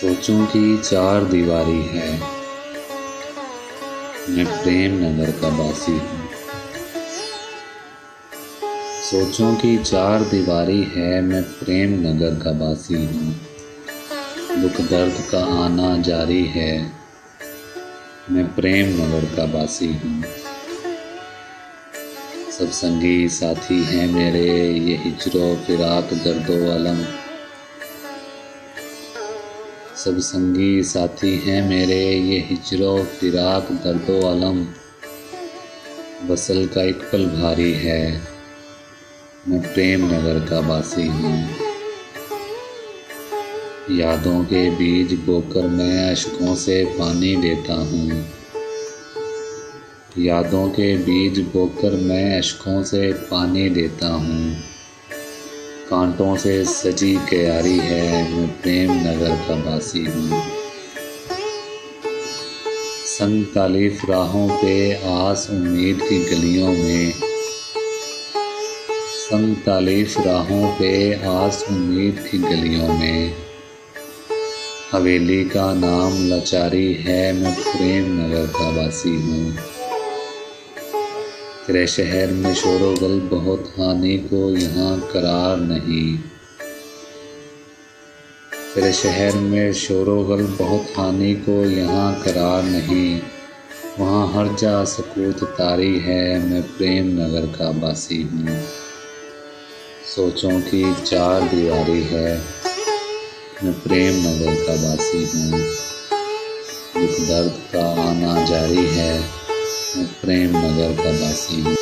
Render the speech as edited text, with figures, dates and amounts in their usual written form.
सोचों की चार दीवारी है, मैं प्रेम नगर का बासी हूँ। सोचों की चार दीवारी है, मैं प्रेम नगर का बासी हूँ। दुख दर्द का आना जारी है, मैं प्रेम नगर का बासी हूँ। सब संगी साथी हैं मेरे, ये हिज्रो फिराक दर्दो अलम। सब संगी साथी हैं मेरे, ये हिज्रो फिराक दर्दो अलम। वसल का एक पल भारी है, मैं प्रेम नगर का बासी हूँ। यादों के बीज बोकर मैं अश्कों से पानी देता हूँ। यादों के बीज बोकर मैं अश्कों से पानी देता हूँ। कांटों से सजी क्यारी है, मैं प्रेम नगर का बासी हूँ। संग तालीफ राहों पे आस उम्मीद की गलियों में। संग तालीफ राहों पे आस उम्मीद की गलियों में। हवेली का नाम लाचारी है, मैं प्रेम नगर का बासी हूँ। तेरे शहर में शोरोगुल बहुत हानि को यहाँ करार नहीं। तेरे शहर में शोरोगुल बहुत हानि को यहाँ करार नहीं। वहाँ हर जा सकूत तारी है, मैं प्रेम नगर का बासी हूँ। सोचों की चार दीवारी है, मैं प्रेम नगर का बासी हूँ। दुख दर्द का आना जारी है, मैं प्रेम नगर का बासी हूँ।